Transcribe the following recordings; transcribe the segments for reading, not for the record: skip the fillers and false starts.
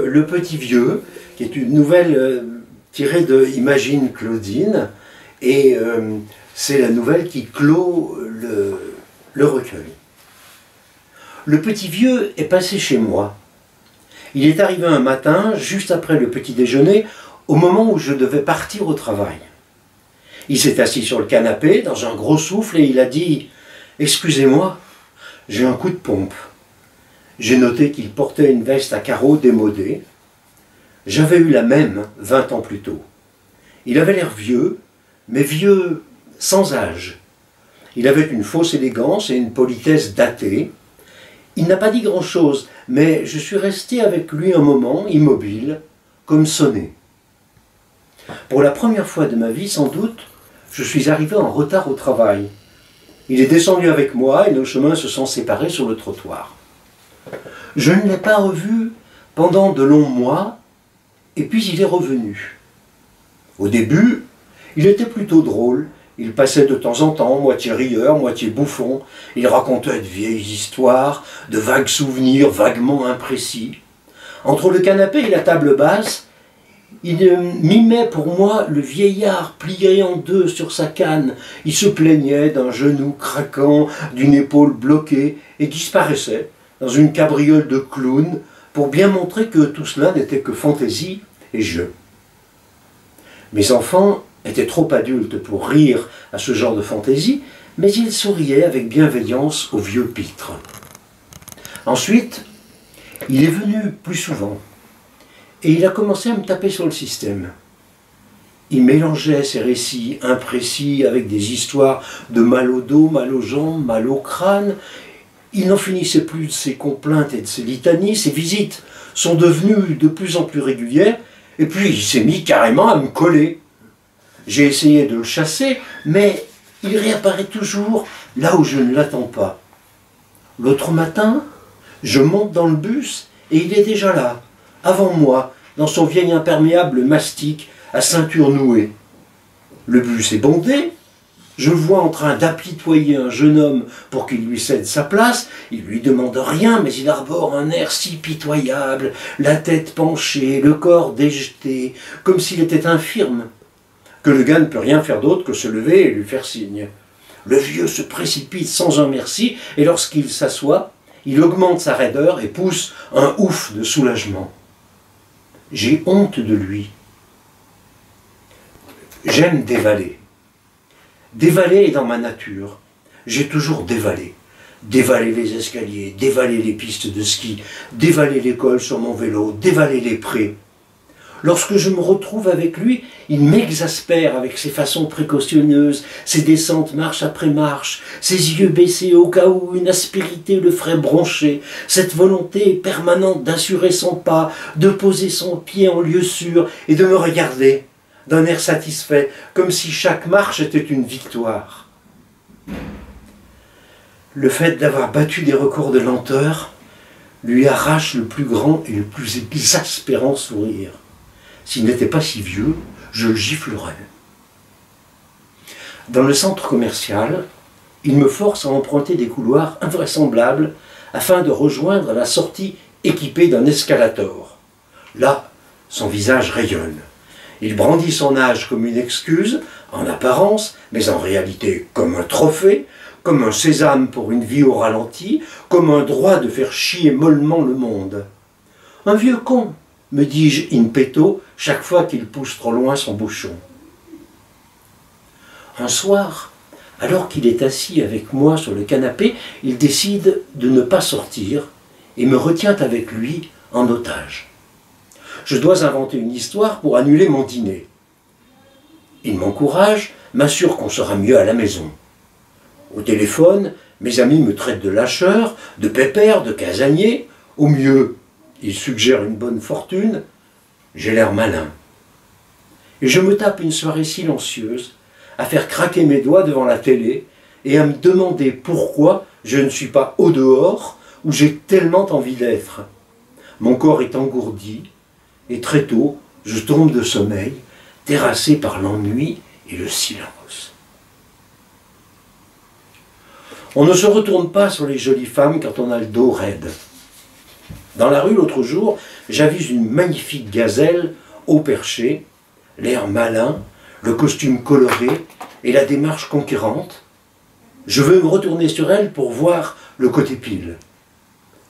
Le Petit Vieux, qui est une nouvelle tirée de Imagine Claudine, et c'est la nouvelle qui clôt le recueil. Le Petit Vieux est passé chez moi. Il est arrivé un matin, juste après le petit déjeuner, au moment où je devais partir au travail. Il s'est assis sur le canapé, dans un gros souffle, et il a dit « Excusez-moi, j'ai un coup de pompe ». J'ai noté qu'il portait une veste à carreaux démodée. J'avais eu la même 20 ans plus tôt. Il avait l'air vieux, mais vieux sans âge. Il avait une fausse élégance et une politesse datée. Il n'a pas dit grand-chose, mais je suis resté avec lui un moment, immobile, comme sonné. Pour la première fois de ma vie, sans doute, je suis arrivé en retard au travail. Il est descendu avec moi et nos chemins se sont séparés sur le trottoir. Je ne l'ai pas revu pendant de longs mois, et puis il est revenu. Au début, il était plutôt drôle. Il passait de temps en temps, moitié rieur, moitié bouffon. Il racontait de vieilles histoires, de vagues souvenirs vaguement imprécis. Entre le canapé et la table basse, il mimait pour moi le vieillard plié en deux sur sa canne. Il se plaignait d'un genou craquant, d'une épaule bloquée, et disparaissait dans une cabriole de clown pour bien montrer que tout cela n'était que fantaisie et jeu. Mes enfants étaient trop adultes pour rire à ce genre de fantaisie, mais ils souriaient avec bienveillance au vieux pitre. Ensuite, il est venu plus souvent, et il a commencé à me taper sur le système. Il mélangeait ses récits imprécis avec des histoires de mal au dos, mal aux jambes, mal au crâne. Il n'en finissait plus de ses complaintes et de ses litanies. Ses visites sont devenues de plus en plus régulières, et puis il s'est mis carrément à me coller. J'ai essayé de le chasser, mais il réapparaît toujours là où je ne l'attends pas. L'autre matin, je monte dans le bus et il est déjà là, avant moi, dans son vieil imperméable mastic à ceinture nouée. Le bus est bondé, je le vois en train d'apitoyer un jeune homme pour qu'il lui cède sa place. Il lui demande rien, mais il arbore un air si pitoyable, la tête penchée, le corps déjeté, comme s'il était infirme, que le gars ne peut rien faire d'autre que se lever et lui faire signe. Le vieux se précipite sans un merci, et lorsqu'il s'assoit, il augmente sa raideur et pousse un ouf de soulagement. J'ai honte de lui. J'aime dévaler. Dévaler est dans ma nature. J'ai toujours dévalé. Dévaler les escaliers, dévaler les pistes de ski, dévaler l'école sur mon vélo, dévaler les prés. Lorsque je me retrouve avec lui, il m'exaspère avec ses façons précautionneuses, ses descentes marche après marche, ses yeux baissés au cas où une aspérité le ferait broncher, cette volonté permanente d'assurer son pas, de poser son pied en lieu sûr et de me regarder d'un air satisfait, comme si chaque marche était une victoire. Le fait d'avoir battu des records de lenteur lui arrache le plus grand et le plus exaspérant sourire. S'il n'était pas si vieux, je le giflerais. Dans le centre commercial, il me force à emprunter des couloirs invraisemblables afin de rejoindre la sortie équipée d'un escalator. Là, son visage rayonne. Il brandit son âge comme une excuse, en apparence, mais en réalité comme un trophée, comme un sésame pour une vie au ralenti, comme un droit de faire chier mollement le monde. Un vieux con, me dis-je in petto, chaque fois qu'il pousse trop loin son bouchon. Un soir, alors qu'il est assis avec moi sur le canapé, il décide de ne pas sortir et me retient avec lui en otage. Je dois inventer une histoire pour annuler mon dîner. Il m'encourage, m'assure qu'on sera mieux à la maison. Au téléphone, mes amis me traitent de lâcheur, de pépère, de casanier. Au mieux, ils suggèrent une bonne fortune. J'ai l'air malin. Et je me tape une soirée silencieuse, à faire craquer mes doigts devant la télé et à me demander pourquoi je ne suis pas au dehors où j'ai tellement envie d'être. Mon corps est engourdi et très tôt, je tombe de sommeil, terrassé par l'ennui et le silence. On ne se retourne pas sur les jolies femmes quand on a le dos raide. Dans la rue, l'autre jour, j'avise une magnifique gazelle haut perché, l'air malin, le costume coloré et la démarche conquérante. Je veux me retourner sur elle pour voir le côté pile.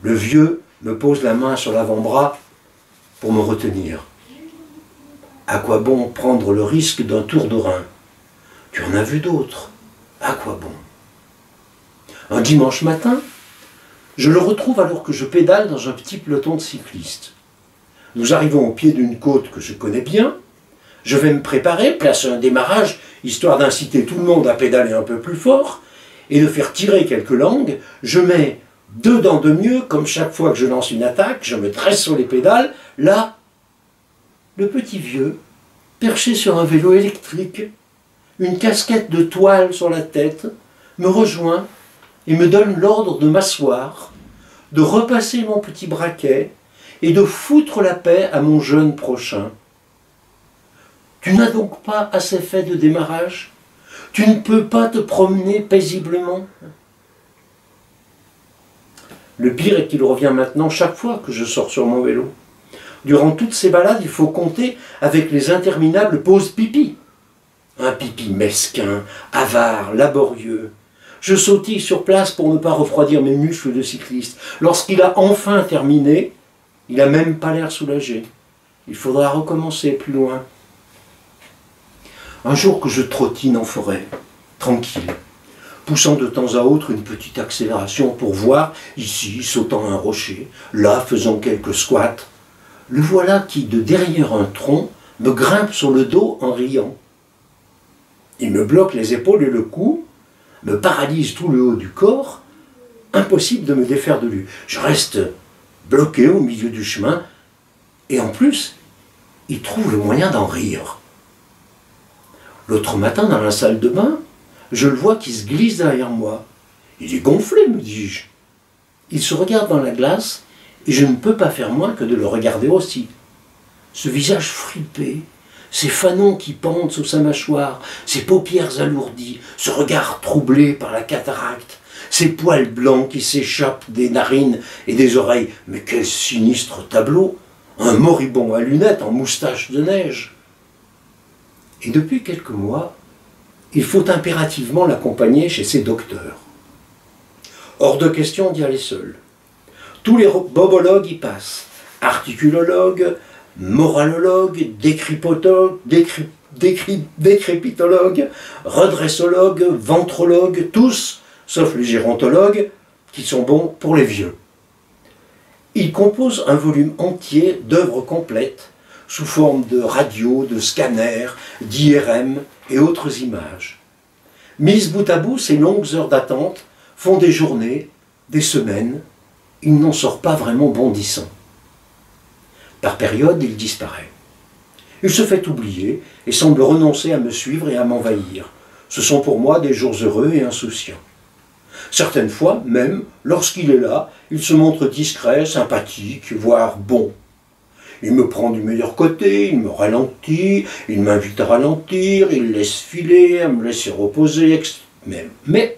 Le vieux me pose la main sur l'avant-bras pour me retenir. À quoi bon prendre le risque d'un tour de rein? Tu en as vu d'autres. À quoi bon? Un dimanche matin, je le retrouve alors que je pédale dans un petit peloton de cyclistes. Nous arrivons au pied d'une côte que je connais bien. Je vais me préparer, placer un démarrage, histoire d'inciter tout le monde à pédaler un peu plus fort, et de faire tirer quelques langues. Je mets 2 dents de mieux, comme chaque fois que je lance une attaque, je me tresse sur les pédales. Là, le petit vieux, perché sur un vélo électrique, une casquette de toile sur la tête, me rejoint et me donne l'ordre de m'asseoir, de repasser mon petit braquet et de foutre la paix à mon jeune prochain. Tu n'as donc pas assez fait de démarrage? Tu ne peux pas te promener paisiblement? Le pire est qu'il revient maintenant chaque fois que je sors sur mon vélo. Durant toutes ces balades, il faut compter avec les interminables pauses pipi. Un pipi mesquin, avare, laborieux. Je sautille sur place pour ne pas refroidir mes muscles de cycliste. Lorsqu'il a enfin terminé, il n'a même pas l'air soulagé. Il faudra recommencer plus loin. Un jour que je trottine en forêt, tranquille, poussant de temps à autre une petite accélération pour voir, ici, sautant un rocher, là, faisant quelques squats, le voilà qui, de derrière un tronc, me grimpe sur le dos en riant. Il me bloque les épaules et le cou, me paralyse tout le haut du corps, impossible de me défaire de lui. Je reste bloqué au milieu du chemin, et en plus, il trouve le moyen d'en rire. L'autre matin, dans la salle de bain, je le vois qui se glisse derrière moi. Il est gonflé, me dis-je. Il se regarde dans la glace, et je ne peux pas faire moins que de le regarder aussi. Ce visage fripé, ces fanons qui pendent sous sa mâchoire, ses paupières alourdies, ce regard troublé par la cataracte, ces poils blancs qui s'échappent des narines et des oreilles. Mais quel sinistre tableau! Un moribond à lunettes en moustache de neige. Et depuis quelques mois, il faut impérativement l'accompagner chez ses docteurs. Hors de question d'y aller seul. Tous les bobologues y passent. Articulologues, moralologues, décrépitologues, redressologues, ventrologues, tous, sauf les gérontologues, qui sont bons pour les vieux. Ils composent un volume entier d'œuvres complètes, sous forme de radio, de scanner, d'IRM et autres images. Mises bout à bout, ces longues heures d'attente font des journées, des semaines. Il n'en sort pas vraiment bondissant. Par période, il disparaît. Il se fait oublier et semble renoncer à me suivre et à m'envahir. Ce sont pour moi des jours heureux et insouciants. Certaines fois, même, lorsqu'il est là, il se montre discret, sympathique, voire bon. Il me prend du meilleur côté, il me ralentit, il m'invite à ralentir, il laisse filer, à me laisser reposer, mais,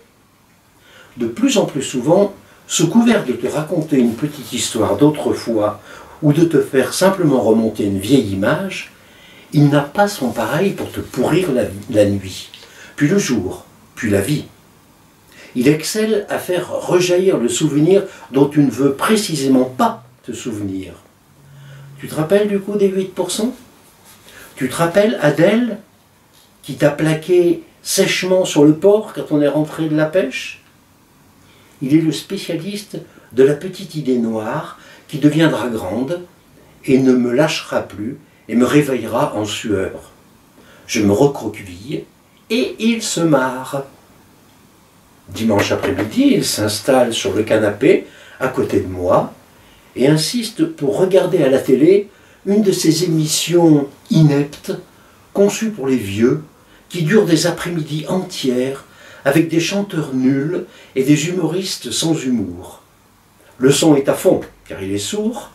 de plus en plus souvent, sous couvert de te raconter une petite histoire d'autrefois ou de te faire simplement remonter une vieille image, il n'a pas son pareil pour te pourrir la nuit, puis le jour, puis la vie. Il excelle à faire rejaillir le souvenir dont tu ne veux précisément pas te souvenir. Tu te rappelles du coup des 8%? Tu te rappelles Adèle qui t'a plaqué sèchement sur le port quand on est rentré de la pêche? Il est le spécialiste de la petite idée noire qui deviendra grande et ne me lâchera plus et me réveillera en sueur. Je me recroqueville et il se marre. Dimanche après-midi, il s'installe sur le canapé à côté de moi et insiste pour regarder à la télé une de ces émissions ineptes, conçues pour les vieux, qui durent des après-midi entières, avec des chanteurs nuls et des humoristes sans humour. Le son est à fond, car il est sourd.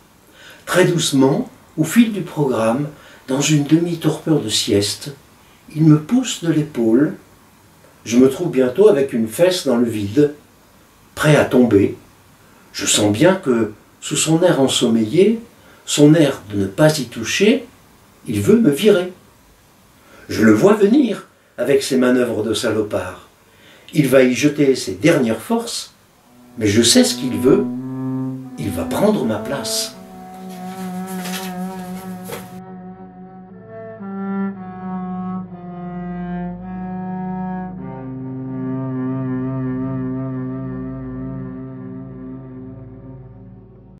Très doucement, au fil du programme, dans une demi-torpeur de sieste, il me pousse de l'épaule. Je me trouve bientôt avec une fesse dans le vide, prêt à tomber. Je sens bien que, sous son air ensommeillé, son air de ne pas y toucher, il veut me virer. Je le vois venir avec ses manœuvres de salopard. Il va y jeter ses dernières forces, mais je sais ce qu'il veut. Il va prendre ma place.